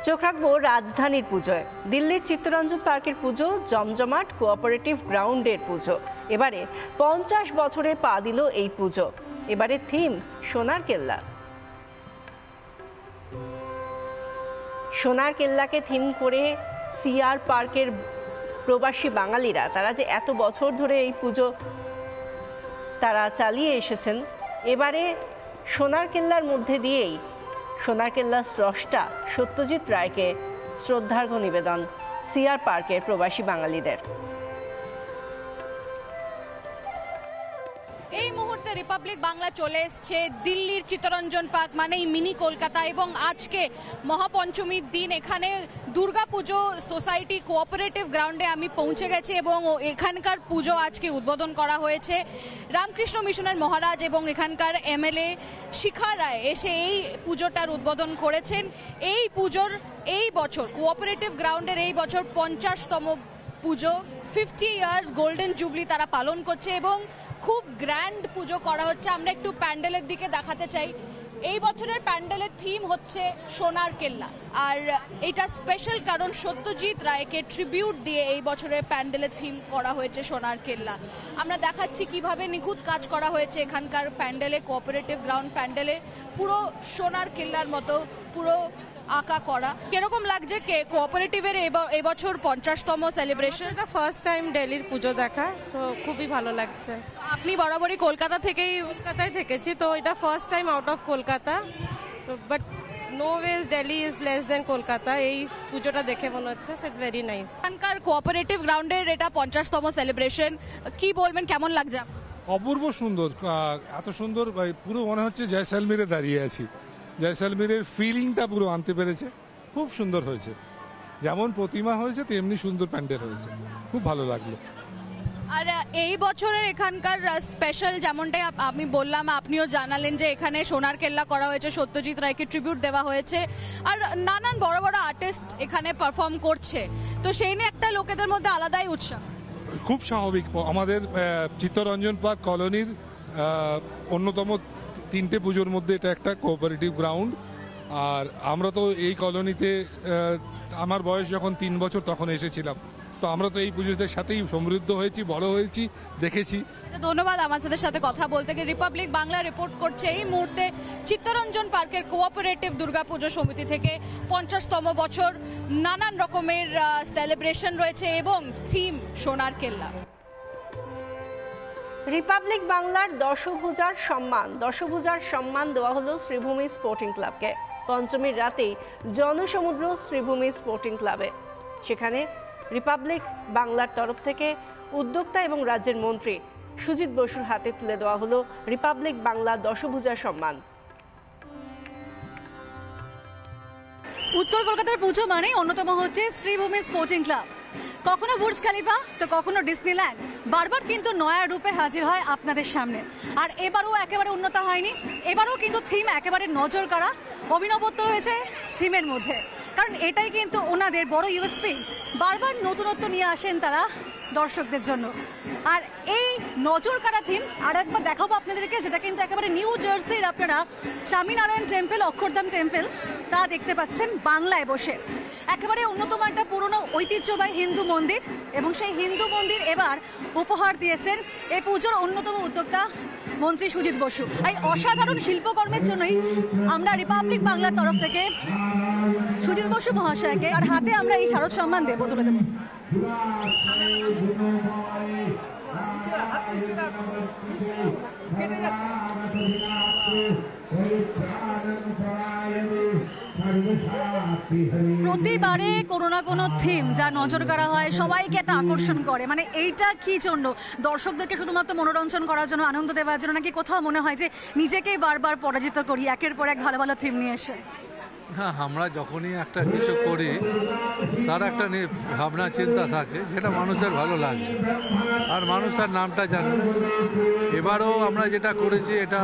চোখ রাখবো রাজধানীর পুজোয়। দিল্লির চিত্তরঞ্জন পার্কের পুজো জমজমাট, কোঅপারেটিভ গ্রাউন্ডের পুজো। এবারে 50 বছরে পা দিল এই পুজো। এবারে থিম সোনার কেল্লা। সোনার কেল্লাকে থিম করে সিআর পার্কের প্রবাসী বাঙালিরা তারা যে এত বছর ধরে এই পুজো তারা চালিয়ে এসেছেন, এবারে সোনার কেল্লার মধ্যে দিয়েই সোনার কেল্লার স্রষ্টা সত্যজিৎ রায়কে শ্রদ্ধার্ঘ্য নিবেদন সিআর পার্কের প্রবাসী বাঙালিদের। এই মুহূর্তে রিপাবলিক বাংলা চলে এসছে দিল্লির চিত্তরঞ্জন পার্ক মানেই মিনি কলকাতা, এবং আজকে মহাপঞ্চমীর দিন এখানে দুর্গাপুজো সোসাইটি কোঅপারেটিভ গ্রাউন্ডে আমি পৌঁছে গেছি এবং এখানকার পুজো আজকে উদ্বোধন করা হয়েছে। রামকৃষ্ণ মিশনের মহারাজ এবং এখানকার এমএলএ শিখা রায় এসে এই পুজোটার উদ্বোধন করেছেন। এই পুজোর এই বছর কোঅপারেটিভ গ্রাউন্ডের এই বছর 50তম পুজো, 50 ইয়ার্স গোল্ডেন জুবলি তারা পালন করছে এবং খুব গ্র্যান্ড পুজো করা হচ্ছে। আমরা একটু প্যান্ডেলের দিকে দেখাতে চাই। এই বছরের প্যান্ডেলের থিম হচ্ছে সোনার কেল্লা, আর এটা স্পেশাল কারণ সত্যজিৎ রায়কে ট্রিবিউট দিয়ে এই বছরের প্যান্ডেলের থিম করা হয়েছে সোনার কেল্লা। আমরা দেখাচ্ছি কিভাবে নিখুঁত কাজ করা হয়েছে এখানকার প্যান্ডেলে, কোঅপারেটিভ গ্রাউন্ড প্যান্ডেলে পুরো সোনার কেল্লার মতো পুরো আঁকা করা। কিরকম লাগছে কোঅপারেটিভের এবছর 50তম সেলিব্রেশন? এটা ফার্স্ট টাইম দিল্লির পুজো দেখা, তো খুবই ভালো লাগছে। আপনি বরাবরই কলকাতায় থেকেছি, তো এটা first time out of Kolkata, but no ways Delhi is less than Kolkata. এই পুজোটা দেখে মনে হচ্ছে ইটস ভেরি নাইস। এখানকার কোঅপারেটিভ গ্রাউন্ডের এটা 50তম সেলিব্রেশন, কি বলবেন, কেমন লাগছে? অপূর্ব সুন্দর, এত সুন্দর, পুরো মনে হচ্ছে জয়সলমীরে দাঁড়িয়ে আছি। জয়সলমীরের ফিলিংটা পুরো আনতে পেরেছে, খুব সুন্দর হয়েছে। যেমন প্রতিমা হয়েছে তেমনি সুন্দর প্যান্ডেল হয়েছে, খুব ভালো লাগলো। আর এই বছরের এখানকার স্পেশাল, যেমনটাই আমি বললাম, আপনিও জানালেন যে এখানে সোনার কেল্লা করা হয়েছে, সত্যজিৎ রায়কে ট্রিবিউট দেওয়া হয়েছে, আর নানান বড় বড় আর্টিস্ট এখানে পারফর্ম করছে, তো সেই নিয়ে একটা লোকেদের মধ্যে আলাদাই উৎসাহ। খুব স্বাভাবিক। আমাদের চিত্তরঞ্জন পার্ক কলোনির অন্যতম 3টে পুজোর মধ্যে এটা একটা কোঅপারেটিভ গ্রাউন্ড। আর আমরা তো এই কলোনিতে, আমার বয়স যখন 3 বছর তখন এসেছিলাম, তো আমরা তো এই পুজোদের সাথেই সমৃদ্ধ হয়েছি, বড় হয়েছি, দেখেছি। ধন্যবাদ আমাদের সাথে কথা বলতে। রিপাবলিক বাংলা রিপোর্ট করছে এই মুহূর্তে চিত্তরঞ্জন পার্কের কোঅপারেটিভ দুর্গাপুজো সমিতি থেকে 50তম বছর, নানান রকমের সেলিব্রেশন রয়েছে এবং থিম সোনার কেল্লা। রিপাবলিক বাংলার দশভুজার সম্মান দেওয়া হলো শ্রীভূমি স্পোর্টিং ক্লাবকে। পঞ্চমীর রাতেই জনসমুদ্র শ্রীভূমি স্পোর্টিং ক্লাবে, সেখানে রিপাবলিক বাংলার তরফ থেকে উদ্যোক্তা এবং রাজ্যের মন্ত্রী সুজিত বসুর হাতে তুলে দেওয়া হলো রিপাবলিক বাংলা দশভুজার সম্মান। উত্তর কলকাতার পুজো মানে অন্যতম হচ্ছে শ্রীভূমি স্পোর্টিং ক্লাব। কখনো বুর্জ খালিফা তো কখনো ডিসনিল্যান্ড, বারবার কিন্তু নয়া রূপে হাজির হয় আপনাদের সামনে। আর এবারও একেবারে উন্নত হয়নি, এবারও কিন্তু থিম একেবারে নজর কাড়া, অভিনবত্ব রয়েছে থিমের মধ্যে, কারণ এটাই কিন্তু ওনাদের বড় ইউএসপি। বারবার নতুনত্ব নিয়ে আসেন তারা দর্শকদের জন্য। আর এই নজর কাড়া থিম আর একবার দেখাবো আপনাদেরকে, যেটা কিন্তু একেবারে নিউ জার্সির আপনারা স্বামীনারায়ণ টেম্পল, অক্ষরধাম টেম্পল, তা দেখতে পাচ্ছেন বাংলায় বসে। একেবারে অন্যতম একটা পুরনো ঐতিহ্যবাহী হিন্দু মন্দির, এবং সেই হিন্দু মন্দির এবার উপহার দিয়েছেন এই পুজোর অন্যতম উদ্যোক্তা মন্ত্রী সুজিত বসু। এই অসাধারণ শিল্পকর্মের জন্যই আমরা রিপাবলিক বাংলার তরফ থেকে সুজিত বসু মহাশয়কে আর হাতে আমরা এই শারদ সম্মান তুলে দেব। প্রতিবারে কোনো না কোনো থিম যা নজর কাড়া হয়, সবাইকে একটা আকর্ষণ করে। মানে এইটা কি জন্য? দর্শকদেরকে শুধুমাত্র মনোরঞ্জন করার জন্য, আনন্দ দেওয়ার জন্য, নাকি কোথাও মনে হয় যে নিজেকেই বারবার পরাজিত করি একের পর এক ভালো ভালো থিম নিয়ে এসে? না, আমরা যখনই একটা কিছু করি তার একটা ভাবনা চিন্তা থাকে যেটা মানুষের ভালো লাগে, আর মানুষের নামটা জানে। এবারও আমরা যেটা করেছি এটা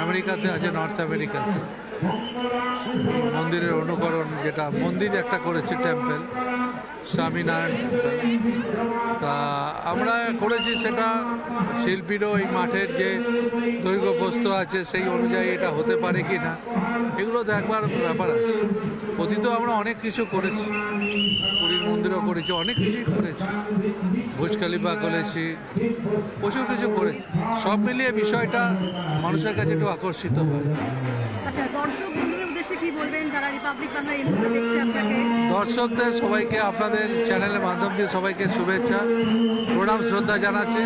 আমেরিকাতে আছে, নর্থ আমেরিকাতে মন্দিরের অনুকরণ, যেটা মন্দির একটা করেছে টেম্পল, স্বামীনারায়ণ টেম্পল, তা আমরা করেছি সেটা শিল্পীরও এই মাঠের যে দৈর্ঘ্য প্রস্থ আছে সেই অনুযায়ী এটা হতে পারে কি না, এগুলো দেখবার ব্যাপার আছে। অতীতেও আমরা অনেক কিছু করেছি, পুরীর মন্দিরও করেছি, অনেক কিছুই করেছি, বুর্জ খলিফা করেছি, প্রচুর কিছু করেছি। সব মিলিয়ে বিষয়টা মানুষের কাছে একটু আকর্ষিত হয়। আচ্ছা, দর্শক বন্ধুদের উদ্দেশ্যে কি বলবেন যারা রিপাবলিক বাংলা এই মুহূর্তে দেখছে আপনাকে? দর্শকদের সবাইকে আপনাদের চ্যানেলের মাধ্যম দিয়ে সবাইকে শুভেচ্ছা, প্রণাম, শ্রদ্ধা জানাচ্ছি।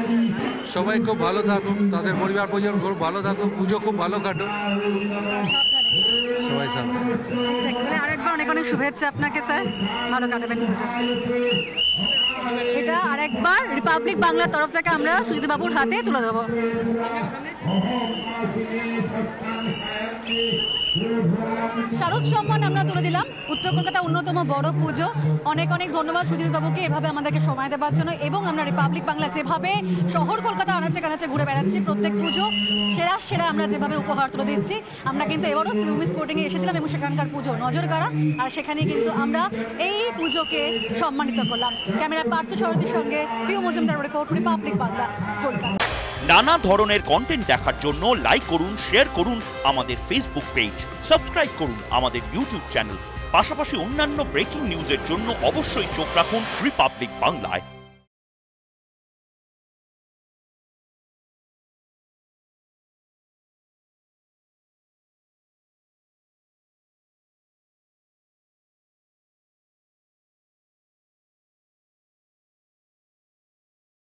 সবাই খুব ভালো থাকুক, তাদের পরিবার পরিজন খুব ভালো থাকুক, পুজো খুব ভালো কাটুক, সবাই সাবধানে। আরেকবার অনেক অনেক শুভেচ্ছা আপনাকে স্যার, ভালো কাটাবেন পুজো। এটা আরেকবার রিপাবলিক বাংলার তরফ থেকে আমরা সুজিত বাবুর হাতে তুলে দেবো। শারদ সম্মান আমরা তুলে দিলাম, উত্তর কলকাতা অন্যতম বড় পুজো। অনেক অনেক ধন্যবাদ সুজিত বাবুকে এভাবে আমাদেরকে সময় দেওয়ার জন্য। এবং আমরা রিপাবলিক বাংলা যেভাবে শহর কলকাতা আনাচে কানাচে ঘুরে বেড়াচ্ছি, প্রত্যেক পুজো সেরা সেরা আমরা যেভাবে উপহার তুলে দিচ্ছি, আমরা কিন্তু এবারও শ্রীভূমি স্পোর্টিংয়ে এসেছিলাম এবং সেখানকার পুজো নজর কাড়া, আর সেখানে কিন্তু আমরা এই পুজোকে সম্মানিত করলাম। ক্যামেরা পার্থ সারথীর সঙ্গে প্রিয় মজুমদার রিপোর্ট, রিপাবলিক বাংলা, কলকাতা। নানা ধরনের কন্টেন্ট দেখার জন্য লাইক করুন, শেয়ার করুন আমাদের ফেসবুক পেজ, সাবস্ক্রাইব করুন আমাদের ইউটিউব চ্যানেল। পাশাপাশি অন্যান্য ব্রেকিং নিউজের জন্য অবশ্যই চোখ রাখুন রিপাবলিক বাংলায়।